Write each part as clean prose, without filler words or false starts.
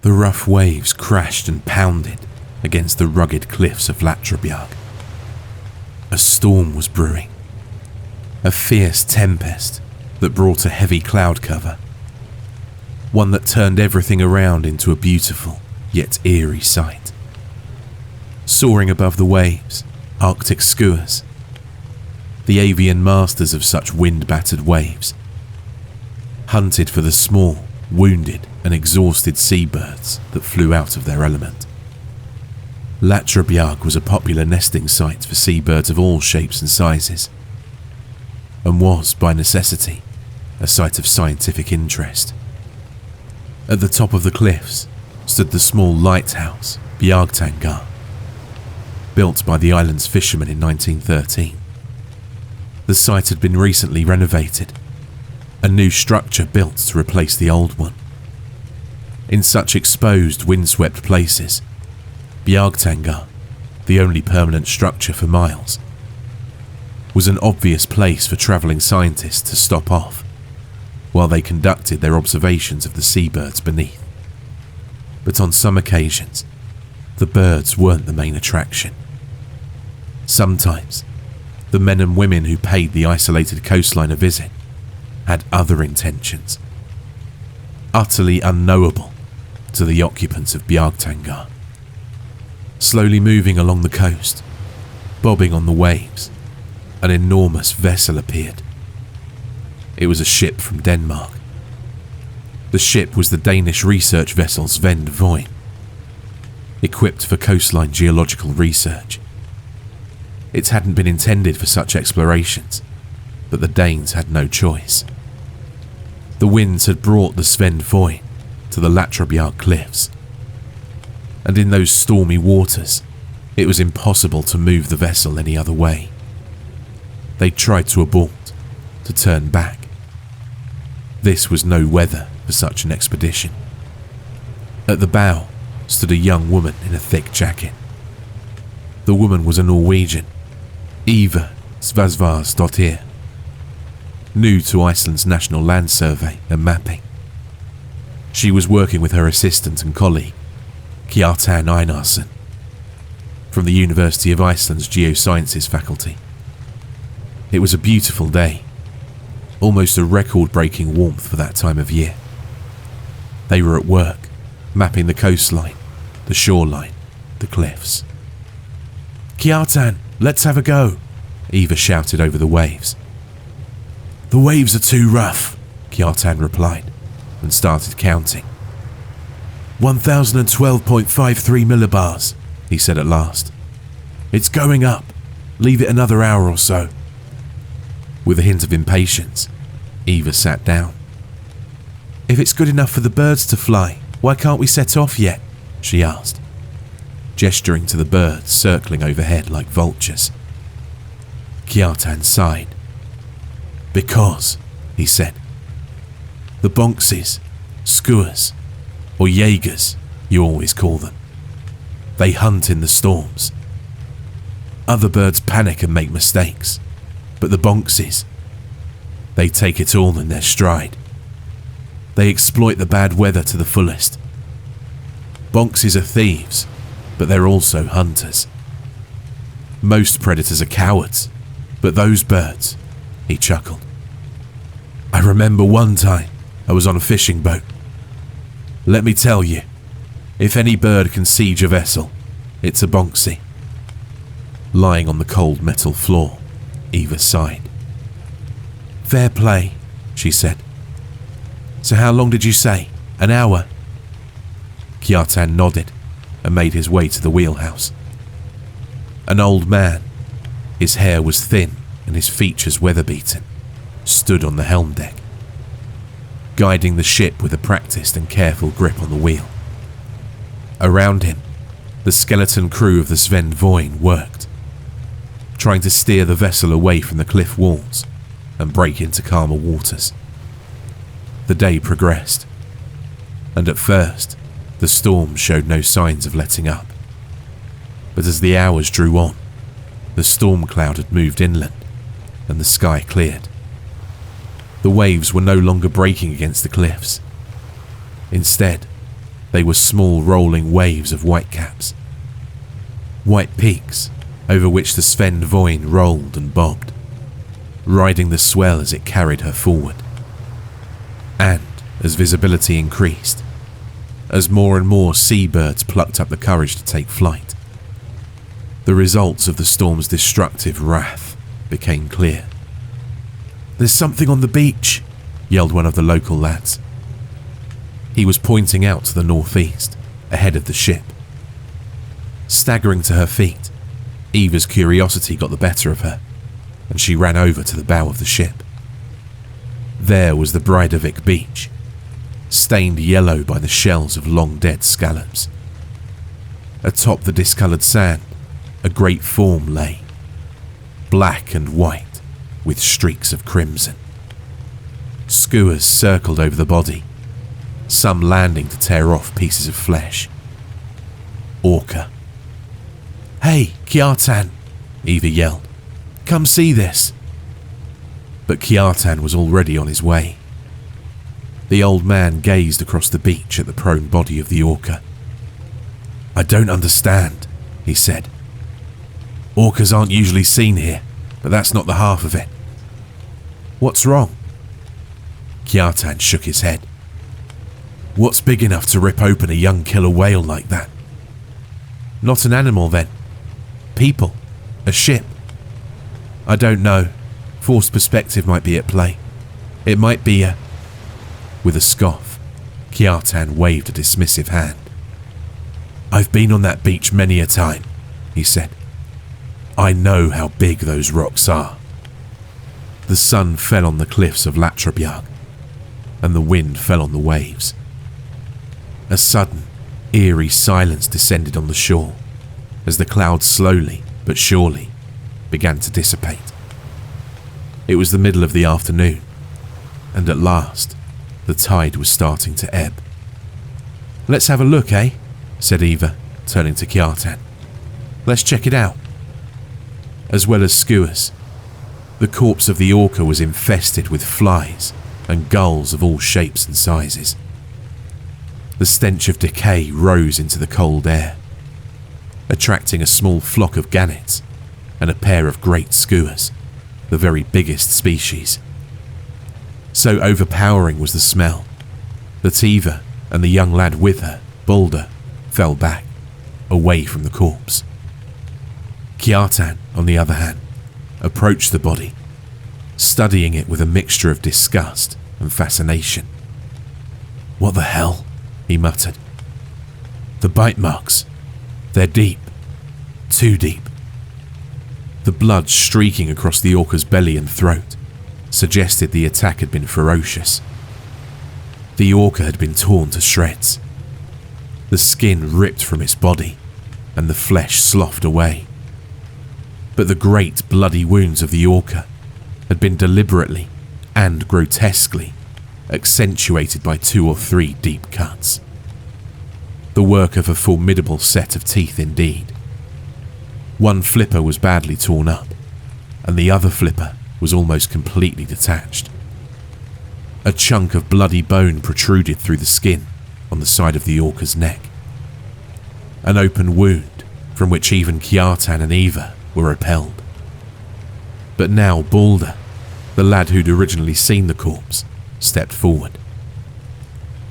The rough waves crashed and pounded against the rugged cliffs of Latrabjarg. A storm was brewing, a fierce tempest that brought a heavy cloud cover, one that turned everything around into a beautiful yet eerie sight. Soaring above the waves, Arctic skuas, the avian masters of such wind-battered waves, hunted for the small, wounded and exhausted seabirds that flew out of their element. Latrabjarg was a popular nesting site for seabirds of all shapes and sizes, and was, by necessity, a site of scientific interest. At the top of the cliffs stood the small lighthouse, Bjargtangar, built by the island's fishermen in 1913. The site had been recently renovated, a new structure built to replace the old one. In such exposed, windswept places, Bjargtangar, the only permanent structure for miles, was an obvious place for travelling scientists to stop off while they conducted their observations of the seabirds beneath. But on some occasions, the birds weren't the main attraction. Sometimes, the men and women who paid the isolated coastline a visit had other intentions, utterly unknowable to the occupants of Bjargtangar. Slowly moving along the coast, bobbing on the waves, an enormous vessel appeared. It was a ship from Denmark. The ship was the Danish research vessel Svend Voyn, equipped for coastline geological research. It hadn't been intended for such explorations, but the Danes had no choice. The winds had brought the Svend Voyn to the Latrabjarg cliffs, and in those stormy waters, it was impossible to move the vessel any other way. They tried to abort, to turn back. This was no weather for such an expedition. At the bow stood a young woman in a thick jacket. The woman was a Norwegian, Eva Svasvarsdottir, new to Iceland's National Land Survey and mapping. She was working with her assistant and colleague, Kjartan Einarsson, from the University of Iceland's Geosciences faculty. It was a beautiful day, almost a record-breaking warmth for that time of year. They were at work, mapping the coastline, the shoreline, the cliffs. "Kjartan, let's have a go," Eva shouted over the waves. "The waves are too rough," Kjartan replied, and started counting. 1012.53 millibars, he said at last. "It's going up. Leave it another hour or so." With a hint of impatience, Eva sat down. "If it's good enough for the birds to fly, why can't we set off yet?" she asked, gesturing to the birds circling overhead like vultures. Kjartan sighed. "Because," he said, "the bonxies, skuas, or jaegers, you always call them, they hunt in the storms. Other birds panic and make mistakes, but the bonxies, they take it all in their stride. They exploit the bad weather to the fullest. Bonxies are thieves, but they're also hunters. Most predators are cowards, but those birds," he chuckled. "I remember one time I was on a fishing boat. Let me tell you, if any bird can siege a vessel, it's a bonxie." Lying on the cold metal floor, Eva sighed. "Fair play," she said. "So how long did you say? An hour?" Kjartan nodded and made his way to the wheelhouse. An old man, his hair was thin and his features weather-beaten, stood on the helm deck, guiding the ship with a practiced and careful grip on the wheel. Around him, the skeleton crew of the Svend Voyn worked, trying to steer the vessel away from the cliff walls and break into calmer waters. The day progressed, and at first, the storm showed no signs of letting up. But as the hours drew on, the storm cloud had moved inland, and the sky cleared. The waves were no longer breaking against the cliffs. Instead, They were small rolling waves of whitecaps. White peaks over which the Sven Voin rolled and bobbed, riding the swell as it carried her forward. And as visibility increased, as more and more seabirds plucked up the courage to take flight, the results of the storm's destructive wrath became clear. "There's something on the beach," yelled one of the local lads. He was pointing out to the northeast, ahead of the ship. Staggering to her feet, Eva's curiosity got the better of her, and she ran over to the bow of the ship. There was the Breidavik beach, stained yellow by the shells of long-dead scallops. Atop the discoloured sand, a great form lay, black and white with streaks of crimson. Skuas circled over the body, some landing to tear off pieces of flesh. Orca. "Hey, Kjartan," Eva yelled. "Come see this." But Kjartan was already on his way. The old man gazed across the beach at the prone body of the orca. "I don't understand," he said. "Orcas aren't usually seen here, but that's not the half of it." "What's wrong?" Kjartan shook his head. "What's big enough to rip open a young killer whale like that?" "Not an animal then? People? A ship?" "I don't know. Forced perspective might be at play. It might be a..." With a scoff, Kjartan waved a dismissive hand. "I've been on that beach many a time," he said. "I know how big those rocks are." The sun fell on the cliffs of Latrabjarg, and the wind fell on the waves. A sudden, eerie silence descended on the shore as the clouds slowly but surely began to dissipate. It was the middle of the afternoon, and at last, the tide was starting to ebb. "Let's have a look, eh?" said Eva, turning to Kjartan. "Let's check it out." As well as skuas, the corpse of the orca was infested with flies and gulls of all shapes and sizes. The stench of decay rose into the cold air, attracting a small flock of gannets and a pair of great skuas, the very biggest species. So overpowering was the smell that Eva and the young lad with her, Balder, fell back, away from the corpse. Kjartan, on the other hand, approached the body, studying it with a mixture of disgust and fascination. "What the hell?" he muttered. "The bite marks. They're deep. Too deep." The blood streaking across the orca's belly and throat suggested the attack had been ferocious. The orca had been torn to shreds, the skin ripped from its body and the flesh sloughed away. But the great bloody wounds of the orca had been deliberately and grotesquely accentuated by 2 or 3 deep cuts. The work of a formidable set of teeth indeed. One flipper was badly torn up, and the other flipper was almost completely detached. A chunk of bloody bone protruded through the skin on the side of the orca's neck. An open wound from which even Kjartan and Eva were repelled. But now Balder, the lad who'd originally seen the corpse, stepped forward.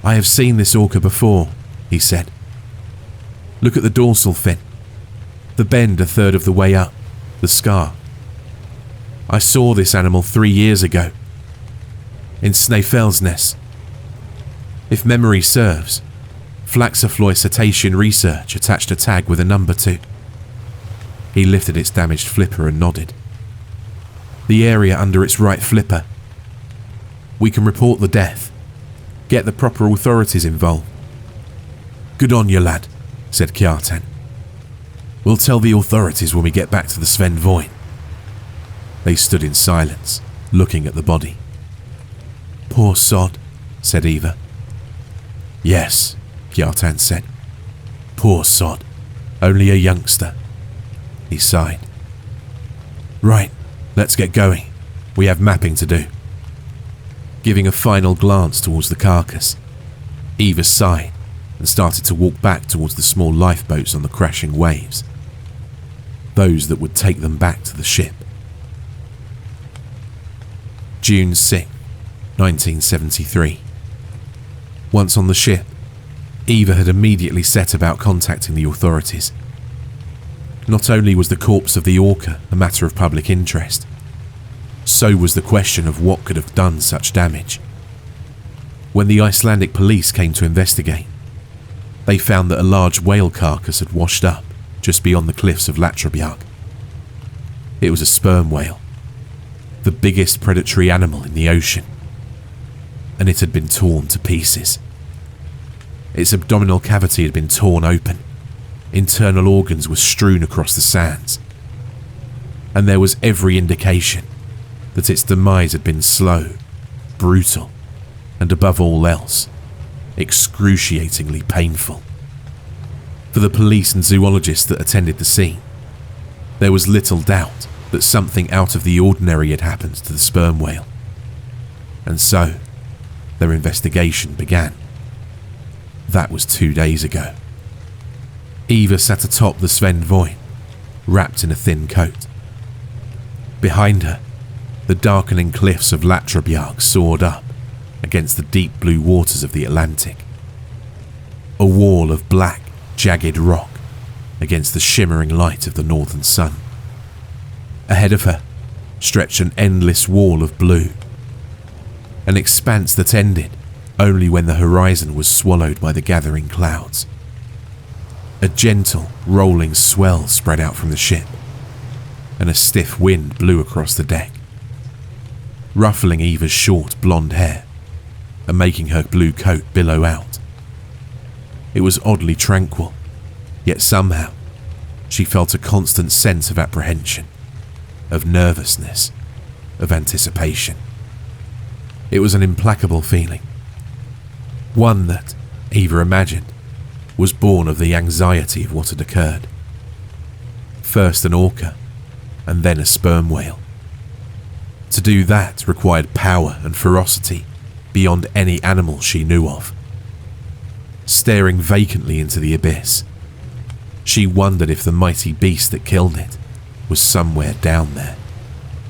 "I have seen this orca before," he said. "Look at the dorsal fin. The bend a third of the way up, the scar. I saw this animal 3 years ago, in Snæfellsnes. If memory serves, Flaxafloy Cetacean Research attached a tag with a number to." He lifted its damaged flipper and nodded. "The area under its right flipper. We can report the death. Get the proper authorities involved." "Good on you, lad," said Kjartan. "We'll tell the authorities when we get back to the Sven Voin." They stood in silence, looking at the body. "Poor sod," said Eva. "Yes," Kjartan said. "Poor sod. Only a youngster." He sighed. "Right, let's get going. We have mapping to do." Giving a final glance towards the carcass, Eva sighed and started to walk back towards the small lifeboats on the crashing waves, those that would take them back to the ship. June 6, 1973. Once on the ship, Eva had immediately set about contacting the authorities. Not only was the corpse of the orca a matter of public interest, so was the question of what could have done such damage. When the Icelandic police came to investigate, they found that a large whale carcass had washed up just beyond the cliffs of Latrabjarg. It was a sperm whale, the biggest predatory animal in the ocean, and it had been torn to pieces. Its abdominal cavity had been torn open, internal organs were strewn across the sands, and there was every indication that its demise had been slow, brutal, and above all else, excruciatingly painful. For the police and zoologists that attended the scene, there was little doubt that something out of the ordinary had happened to the sperm whale. And so, their investigation began. That was 2 days ago. Eva sat atop the Sven Voin, wrapped in a thin coat. Behind her, the darkening cliffs of Latrabjarg soared up against the deep blue waters of the Atlantic. A wall of black, jagged rock against the shimmering light of the northern sun. Ahead of her stretched an endless wall of blue, an expanse that ended only when the horizon was swallowed by the gathering clouds. A gentle, rolling swell spread out from the ship, and a stiff wind blew across the deck, ruffling Eva's short blonde hair and making her blue coat billow out. It was oddly tranquil, yet somehow she felt a constant sense of apprehension, of nervousness, of anticipation. It was an implacable feeling, one that, Eva imagined, was born of the anxiety of what had occurred. First an orca, and then a sperm whale. To do that required power and ferocity beyond any animal she knew of. Staring vacantly into the abyss, she wondered if the mighty beast that killed it was somewhere down there,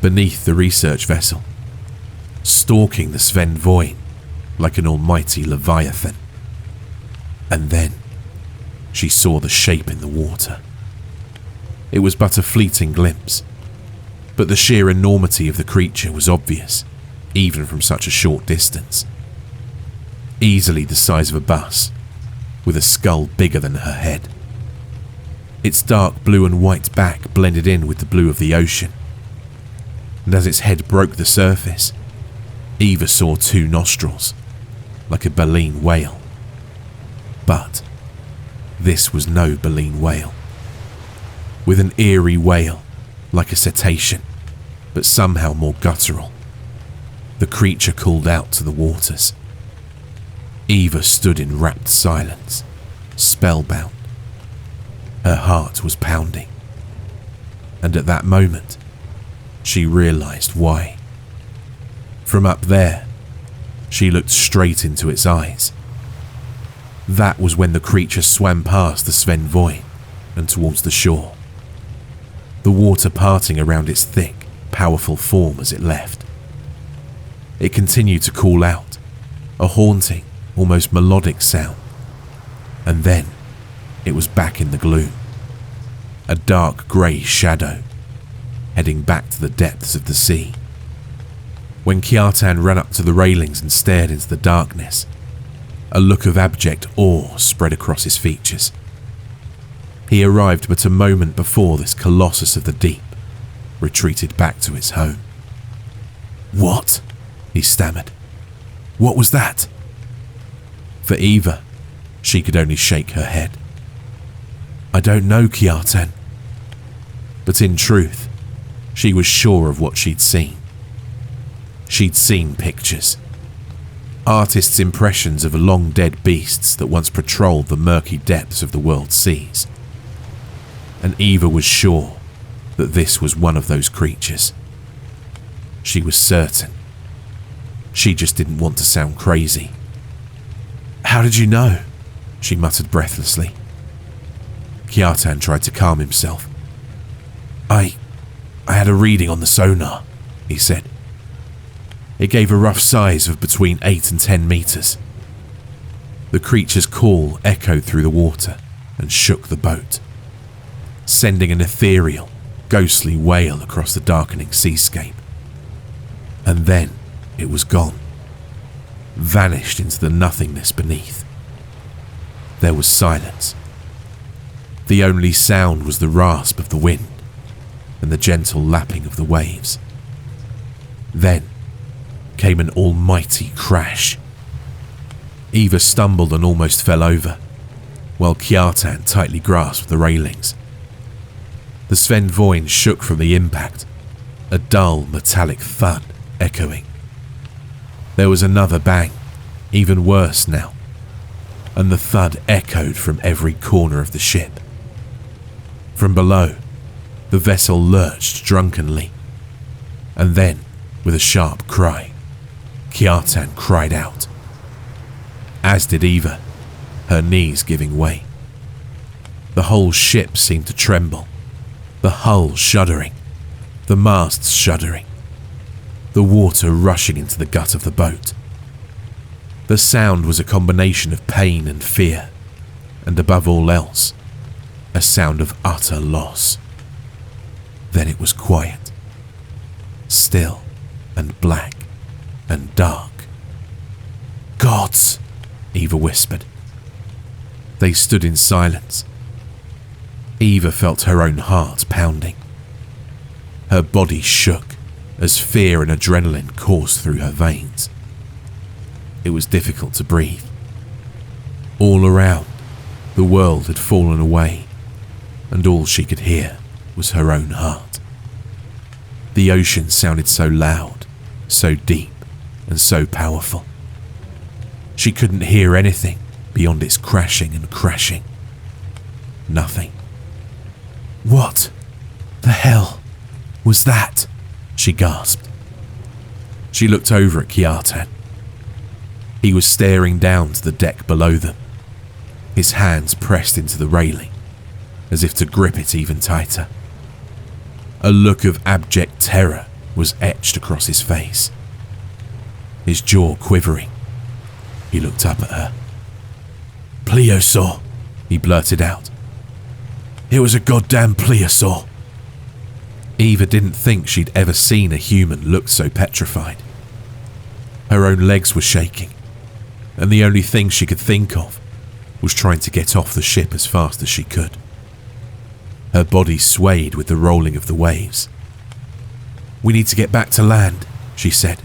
beneath the research vessel, stalking the Sven Voin like an almighty leviathan. And then she saw the shape in the water. It was but a fleeting glimpse, but the sheer enormity of the creature was obvious, even from such a short distance. Easily the size of a bus, with a skull bigger than her head. Its dark blue and white back blended in with the blue of the ocean, and as its head broke the surface, Eva saw 2 nostrils, like a baleen whale. But this was no baleen whale. With an eerie wail, like a cetacean, but somehow more guttural, the creature called out to the waters. Eva stood in rapt silence, spellbound. Her heart was pounding, and at that moment, she realized why. From up there, she looked straight into its eyes. That was when the creature swam past the Sven Voin and towards the shore, the water parting around its thick, powerful form as it left. It continued to call out, a haunting, almost melodic sound, and then it was back in the gloom, a dark grey shadow, heading back to the depths of the sea. When Kjartan ran up to the railings and stared into the darkness, a look of abject awe spread across his features. He arrived but a moment before this colossus of the deep retreated back to its home. "What?" he stammered. "What was that?" For Eva, she could only shake her head. "I don't know, Kjartan." But in truth, she was sure of what she'd seen. She'd seen pictures. Artists' impressions of long-dead beasts that once patrolled the murky depths of the world's seas. And Eva was sure that this was one of those creatures. She was certain. She just didn't want to sound crazy. "How did you know?" she muttered breathlessly. Kjartan tried to calm himself. I had a reading on the sonar, he said. It gave a rough size of between 8 and 10 meters. The creature's call echoed through the water and shook the boat, sending an ethereal, ghostly wail across the darkening seascape. And then it was gone, vanished into the nothingness beneath. There was silence. The only sound was the rasp of the wind and the gentle lapping of the waves. Then came an almighty crash. Eva stumbled and almost fell over, while Kjartan tightly grasped the railings. The Sven Voin shook from the impact, a dull metallic thud echoing. There was another bang, even worse now, and the thud echoed from every corner of the ship. From below, the vessel lurched drunkenly, and then, with a sharp cry, Kjartan cried out. As did Eva, her knees giving way. The whole ship seemed to tremble, the hull shuddering, the masts shuddering, the water rushing into the gut of the boat. The sound was a combination of pain and fear, and above all else, a sound of utter loss. Then it was quiet, still and black and dark. "Gods!" Eva whispered. They stood in silence. Eva felt her own heart pounding. Her body shook as fear and adrenaline coursed through her veins. It was difficult to breathe. All around, the world had fallen away, and all she could hear was her own heart. The ocean sounded so loud, so deep, and so powerful. She couldn't hear anything beyond its crashing and crashing. Nothing. "What the hell was that?" she gasped. She looked over at Kjartan. He was staring down to the deck below them, his hands pressed into the railing, as if to grip it even tighter. A look of abject terror was etched across his face. His jaw quivering, he looked up at her. "Plesiosaur," he blurted out. "It was a goddamn plesiosaur." Eva didn't think she'd ever seen a human look so petrified. Her own legs were shaking, and the only thing she could think of was trying to get off the ship as fast as she could. Her body swayed with the rolling of the waves. "We need to get back to land," she said.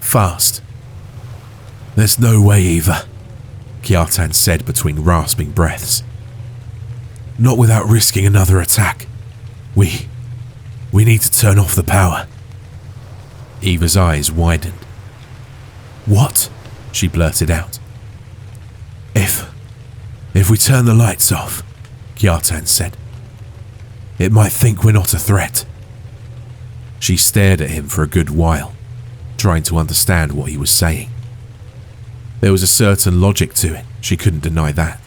"Fast." "There's no way, Eva," Kjartan said between rasping breaths. "Not without risking another attack. We need to turn off the power." Eva's eyes widened. "What?" she blurted out. If we turn the lights off," Kjartan said, "it might think we're not a threat." She stared at him for a good while, trying to understand what he was saying. There was a certain logic to it, she couldn't deny that,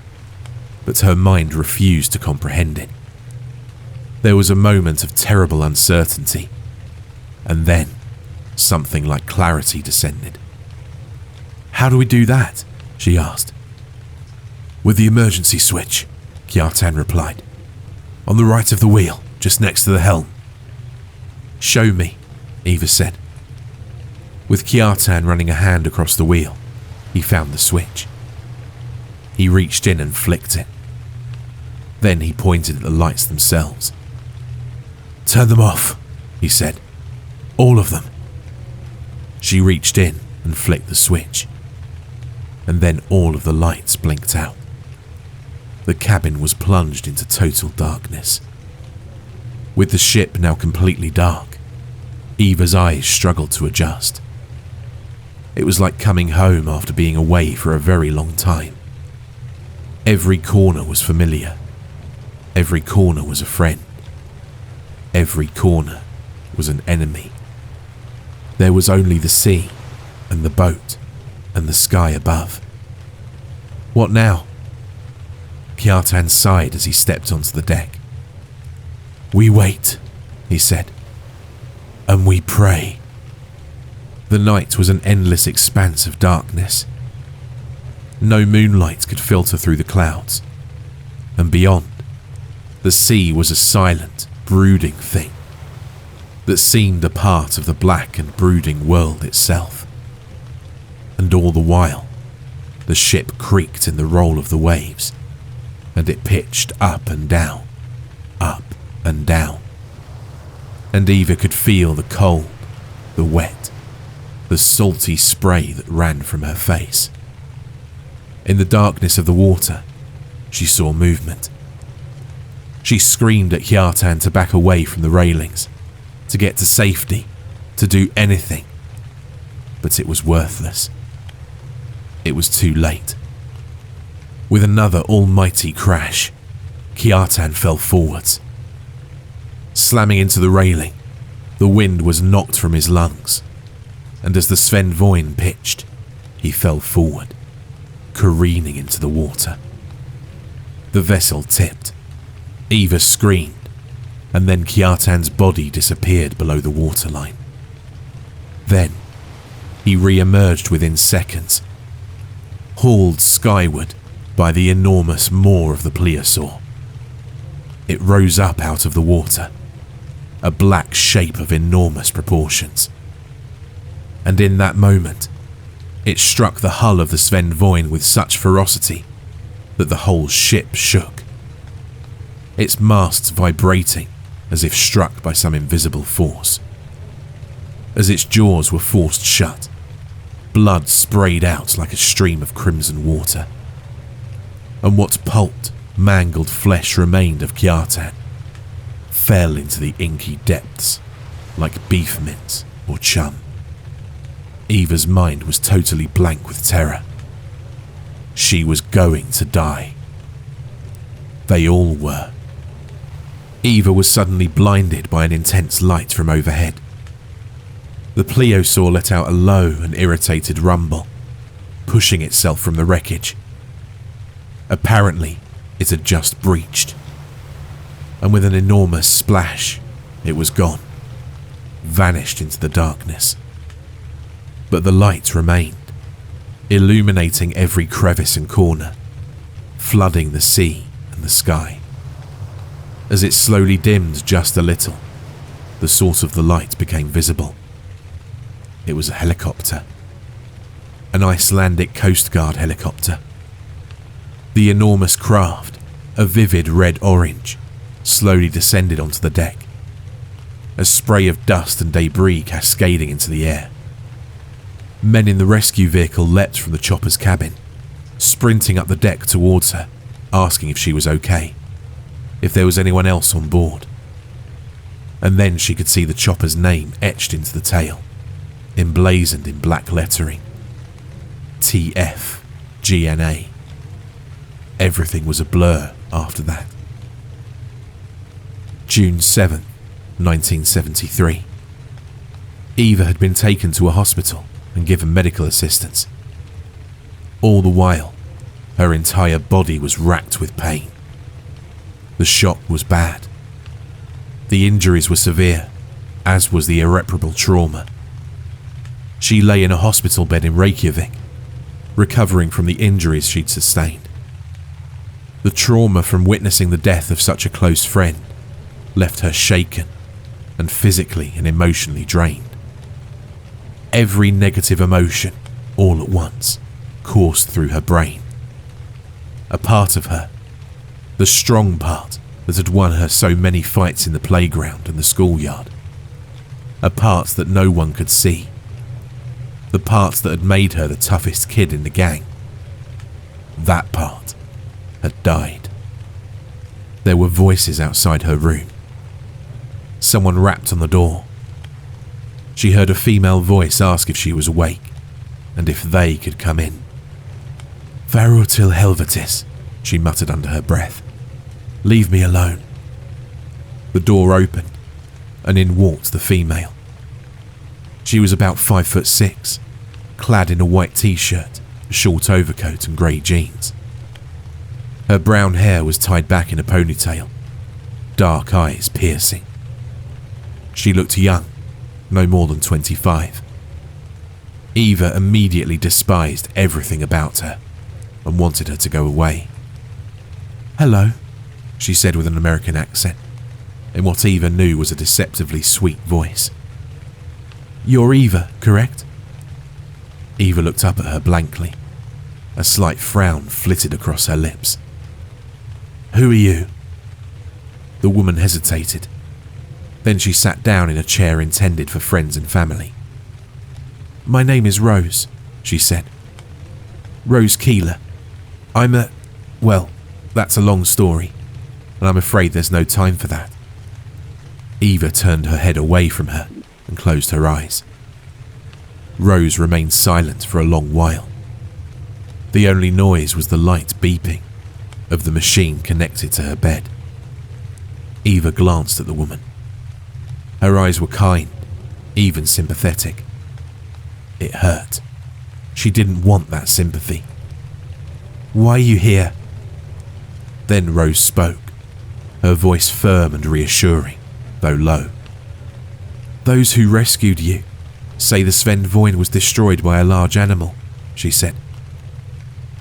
but her mind refused to comprehend it. There was a moment of terrible uncertainty, and then something like clarity descended. "How do we do that?" she asked. "With the emergency switch," Kjartan replied. "On the right of the wheel, just next to the helm." "Show me," Eva said. With Kjartan running a hand across the wheel, he found the switch. He reached in and flicked it. Then he pointed at the lights themselves. "Turn them off," he said. "All of them." She reached in and flicked the switch, and then all of the lights blinked out. The cabin was plunged into total darkness. With the ship now completely dark, Eva's eyes struggled to adjust. It was like coming home after being away for a very long time. Every corner was familiar. Every corner was a friend. Every corner was an enemy. There was only the sea and the boat and the sky above. What now? Kjartan sighed as he stepped onto the deck. "We wait," he said, "and we pray." The night was an endless expanse of darkness. No moonlight could filter through the clouds, and beyond, the sea was a silent, brooding thing that seemed a part of the black and brooding world itself. And all the while, the ship creaked in the roll of the waves, and it pitched up and down, up and down. And Eva could feel the cold, the wet, the salty spray that ran from her face. In the darkness of the water, she saw movement. She screamed at Kjartan to back away from the railings, to get to safety, to do anything. But it was worthless. It was too late. With another almighty crash, Kjartan fell forwards. Slamming into the railing, the wind was knocked from his lungs, and as the Sven Voin pitched, he fell forward, careening into the water. The vessel tipped. Eva screamed, and then Kjartan's body disappeared below the waterline. Then, he re-emerged within seconds, hauled skyward by the enormous maw of the plesiosaur. It rose up out of the water, a black shape of enormous proportions. And in that moment, it struck the hull of the Sven Voin with such ferocity that the whole ship shook, its masts vibrating as if struck by some invisible force. As its jaws were forced shut, blood sprayed out like a stream of crimson water, and what pulped, mangled flesh remained of Kjartan fell into the inky depths like beef mince or chum. Eva's mind was totally blank with terror. She was going to die. They all were. Eva was suddenly blinded by an intense light from overhead. The plesiosaur let out a low and irritated rumble, pushing itself from the wreckage. Apparently, it had just breached, and with an enormous splash, it was gone, vanished into the darkness. But the light remained, illuminating every crevice and corner, flooding the sea and the sky. As it slowly dimmed just a little, the source of the light became visible. It was a helicopter, an Icelandic Coast Guard helicopter. The enormous craft, a vivid red-orange, slowly descended onto the deck, a spray of dust and debris cascading into the air. Men in the rescue vehicle leapt from the chopper's cabin, sprinting up the deck towards her, asking if she was okay, if there was anyone else on board. And then she could see the chopper's name etched into the tail, emblazoned in black lettering. TFGNA. Everything was a blur after that. June 7th, 1973. Eva had been taken to a hospital and given medical assistance. All the while, her entire body was racked with pain. The shock was bad. The injuries were severe, as was the irreparable trauma. She lay in a hospital bed in Reykjavik, recovering from the injuries she'd sustained. The trauma from witnessing the death of such a close friend left her shaken and physically and emotionally drained. Every negative emotion, all at once, coursed through her brain. A part of her, the strong part that had won her so many fights in the playground and the schoolyard, a part that no one could see, the part that had made her the toughest kid in the gang, that part had died. There were voices outside her room. Someone rapped on the door. She heard a female voice ask if she was awake, and if they could come in. "Farewell till Helvetis," she muttered under her breath. "Leave me alone." The door opened, and in walked the female. She was about 5'6", clad in a white t-shirt, a short overcoat and grey jeans. Her brown hair was tied back in a ponytail, dark eyes piercing. She looked young, no more than 25. Eva immediately despised everything about her and wanted her to go away. "Hello," she said with an American accent, in what Eva knew was a deceptively sweet voice. "You're Eva, correct?" Eva looked up at her blankly. A slight frown flitted across her lips. "Who are you?" The woman hesitated. Then she sat down in a chair intended for friends and family. "My name is Rose," she said. "Rose Keeler. Well, that's a long story, and I'm afraid there's no time for that." Eva turned her head away from her and closed her eyes. Rose remained silent for a long while. The only noise was the light beeping of the machine connected to her bed. Eva glanced at the woman. Her eyes were kind, even sympathetic. It hurt. She didn't want that sympathy. "Why are you here?" Then Rose spoke, her voice firm and reassuring, though low. "Those who rescued you say the Sven Void was destroyed by a large animal," she said.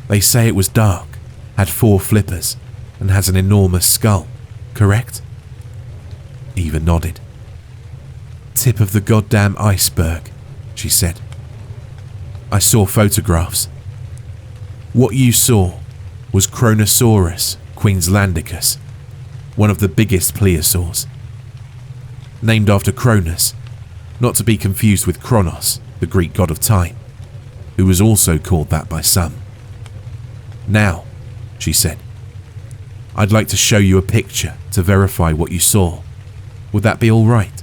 "They say it was dark, had 4 flippers, and has an enormous skull, correct?" Eva nodded. "Tip of the goddamn iceberg," she said. "I saw photographs. What you saw was Kronosaurus Queenslandicus, one of the biggest plesiosaurs. Named after Cronus, not to be confused with Kronos, the Greek god of time, who was also called that by some. Now," she said, "I'd like to show you a picture to verify what you saw. Would that be all right?"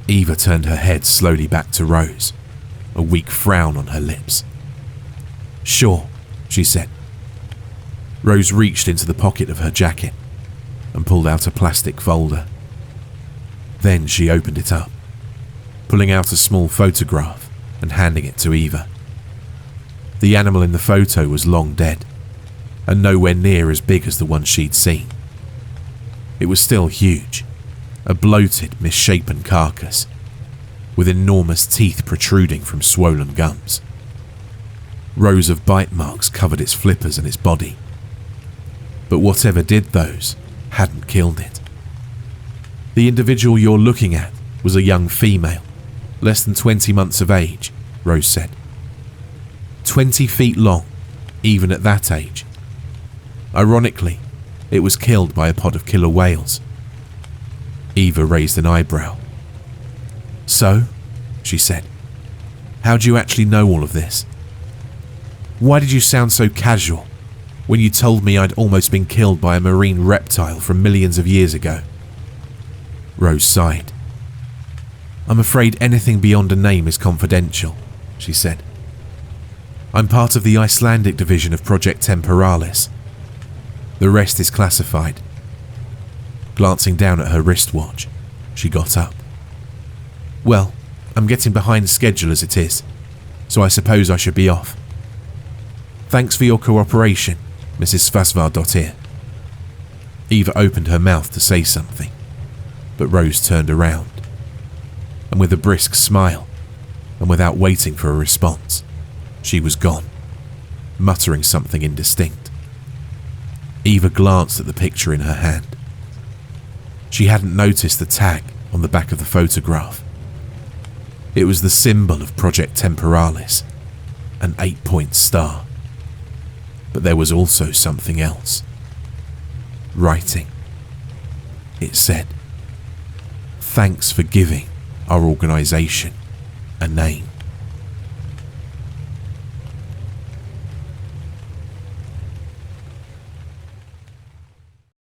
Eva turned her head slowly back to Rose, a weak frown on her lips. "Sure," she said. Rose reached into the pocket of her jacket and pulled out a plastic folder. Then she opened it up, pulling out a small photograph and handing it to Eva. The animal in the photo was long dead, and nowhere near as big as the one she'd seen. It was still huge, a bloated, misshapen carcass, with enormous teeth protruding from swollen gums. Rows of bite marks covered its flippers and its body. But whatever did those hadn't killed it. "The individual you're looking at was a young female, less than 20 months of age," Rose said. 20 feet long, even at that age. Ironically, it was killed by a pod of killer whales. Eva raised an eyebrow. "So?" she said. "How do you actually know all of this? Why did you sound so casual when you told me I'd almost been killed by a marine reptile from millions of years ago?" Rose sighed. "I'm afraid anything beyond a name is confidential," she said. "I'm part of the Icelandic division of Project Temporalis. The rest is classified." Glancing down at her wristwatch, she got up. "Well, I'm getting behind schedule as it is, so I suppose I should be off. Thanks for your cooperation, Mrs. Svasvardottir." Eva opened her mouth to say something, but Rose turned around, and with a brisk smile, and without waiting for a response, she was gone, muttering something indistinct. Eva glanced at the picture in her hand. She hadn't noticed the tag on the back of the photograph. It was the symbol of Project Temporalis, an 8-point star. But there was also something else. Writing. It said, "Thanks for giving our organisation a name."